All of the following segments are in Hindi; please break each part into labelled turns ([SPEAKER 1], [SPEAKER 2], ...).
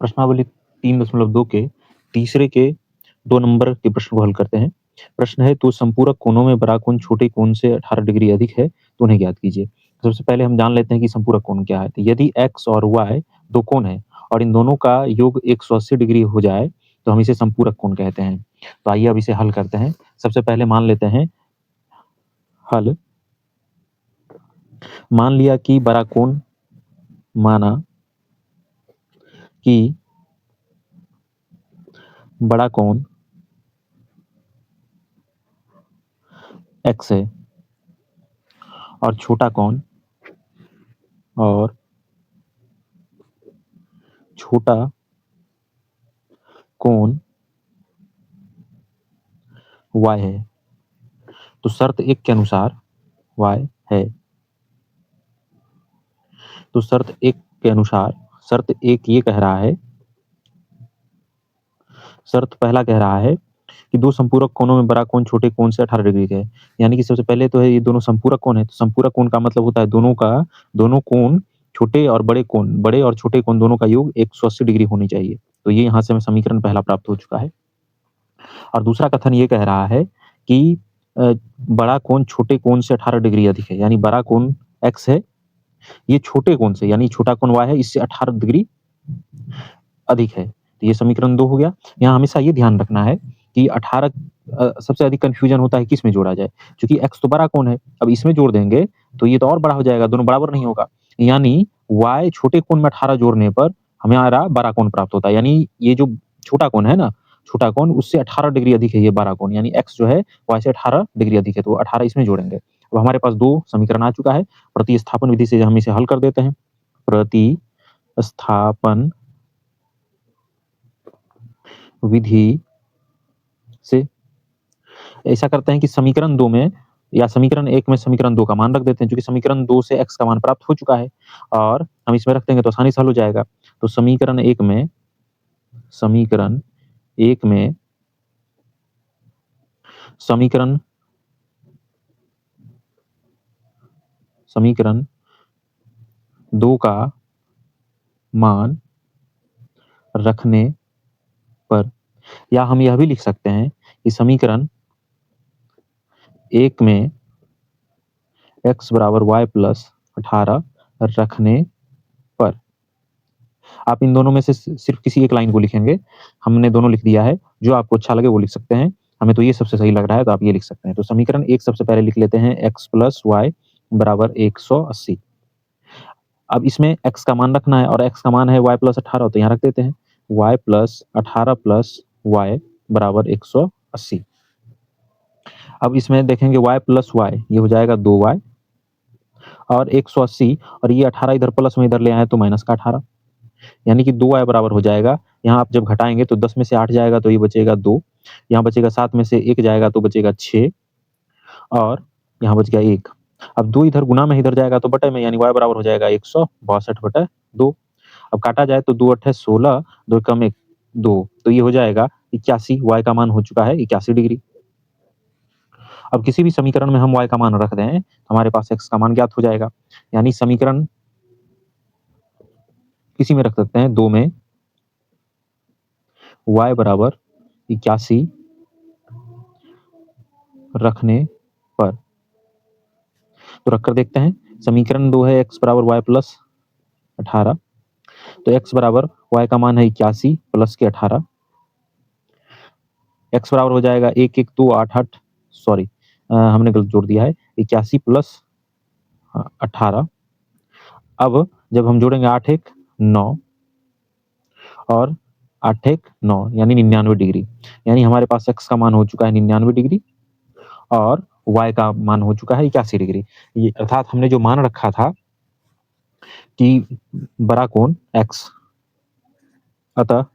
[SPEAKER 1] प्रश्नावली 3.2 के तीसरे के 2 नंबर के प्रश्न को हल करते हैं। प्रश्न है तो संपूरक कोणों में बड़ा कोण छोटे कोण से 18 डिग्री अधिक है, तो उन्हें ज्ञात कीजिए। सबसे पहले हम जान लेते हैं कि संपूरक कोण क्या है। तो यदि x और y दो कोण हैं और इन दोनों का योग 180 डिग्री हो जाए, तो हम इसे संपूरक कोण कहते हैं। तो आइए अब इसे हल करते हैं। सबसे पहले मान लेते हैं हल। मान लिया कि बड़ा कोण माना कि बड़ा कोण x है और छोटा कोण छोटा कोण y है। तो शर्त 1 के अनुसार y है। तो शर्त 1 के अनुसार शर्त 1 ये कह रहा है, शर्त पहला कह रहा है कि दो संपूरक कोणों में बड़ा कोण छोटे कोण से 18 डिग्री का है। यानी कि सबसे पहले तो है ये दोनों संपूरक कोण है। तो संपूरक कोण का मतलब होता है दोनों कोण छोटे और बड़े और छोटे कोण दोनों का योग 180 डिग्री होनी चाहिए। तो ये यहाँ से हमें समीकरण पहला प्राप्त हो चुका है। और दूसरा कथन ये कह रहा है कि बड़ा कोण छोटे कोण से 18 डिग्री अधिक है। यानी बड़ा कोण x है, ये छोटे कोण से यानी छोटा कोण y है, इससे 18 डिग्री अधिक है। तो ये समीकरण 2 हो गया। यहाँ हमेशा ये ध्यान रखना है कि 18 सबसे अधिक कंफ्यूजन होता है किस में जोड़ा जाए, क्योंकि x तो बड़ा कोण है। अब इसमें जोड़ देंगे तो ये तो और बड़ा हो जाएगा, दोनों बराबर नहीं होगा। यानी y छोटे कोण में 18 जोड़ने पर हमारा बड़ा कोण प्राप्त होता है। यानी ये जो छोटा कोण है ना, छोटा कोण उससे 18 डिग्री अधिक है ये बड़ा कोण, यानी x जो है y से 18 डिग्री अधिक है, तो 18 इसमें जोड़ेंगे। अब हमारे पास 2 समीकरण आ चुका है। प्रतिस्थापन विधि से हम इसे हल कर देते हैं। प्रतिस्थापन विधि से ऐसा करते हैं कि समीकरण 2 में या समीकरण 1 में समीकरण 2 का मान रख देते हैं, क्योंकि समीकरण 2 से x का मान प्राप्त हो चुका है और हम इसमें रख देंगे तो आसानी से हल हो जाएगा। तो समीकरण 1 में समीकरण 2 का मान रखने पर, या हम यह भी लिख सकते हैं कि समीकरण 1 में x बराबर y प्लस 18 रखने पर, आप इन दोनों में से सिर्फ किसी एक लाइन को लिखेंगे। हमने दोनों लिख दिया है, जो आपको अच्छा लगे वो लिख सकते हैं। हमें तो ये सबसे सही लग रहा है, तो आप ये लिख सकते हैं। तो समीकरण 1 सबसे पहले लिख लेते हैं x प्लस y बराबर 180। अब इसमें x का मान रखना है और x का मान है y प्लस 18, तो यहाँ रख देते हैं y प्लस 18 प्लस y बराबर 180। अब इसमें देखेंगे y प्लस y, ये हो जाएगा 2y और 180, और ये 18 इधर प्लस में इधर ले आए तो माइनस का 18, यानी कि 2y बराबर हो जाएगा। यहाँ आप जब घटाएंगे तो 10 में से 8 जाएगा तो ये बचेगा 2, यहाँ बचेगा 7 में से 1 जाएगा तो बचेगा 6 और यहाँ बच गया 1। अब 2 इधर गुना में इधर जाएगा तो बटे में, यानी y बराबर हो जाएगा 162/2। अब काटा जाए तो 2 8 16, 2 कम 1 2, तो ये हो जाएगा 81। y का मान हो चुका है 81 डिग्री। अब किसी भी समीकरण में हम y का मान रख दें, हमारे पास x का मान ज्ञात हो जाएगा। यानी समीकरण किसी में रख सकते हैं, 2 में y बराबर 81 रखने पर, तो रखकर देखते हैं। समीकरण 2 है x बराबर y प्लस 18, तो x बराबर y का मान है 81 प्लस के 18, x बराबर हो जाएगा 1 1 2 8 8, सॉरी हमने गलत जोड़ दिया है, 81 प्लस 18। अब जब हम जोड़ेंगे 8 1 9 और 8 1 9, यानी 99 डिग्री। यानी हमारे पास x का मान हो चुका है 99 डिग्री और y का मान हो चुका है 81 डिग्री। ये अर्थात हमने जो मान रखा था कि बड़ा कोण x, अतः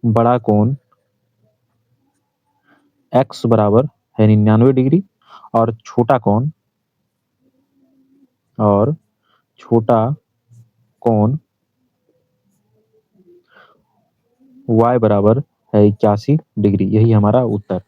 [SPEAKER 1] बड़ा कोण x बराबर है 99 डिग्री और छोटा कोण y बराबर है 81 डिग्री। यही हमारा उत्तर।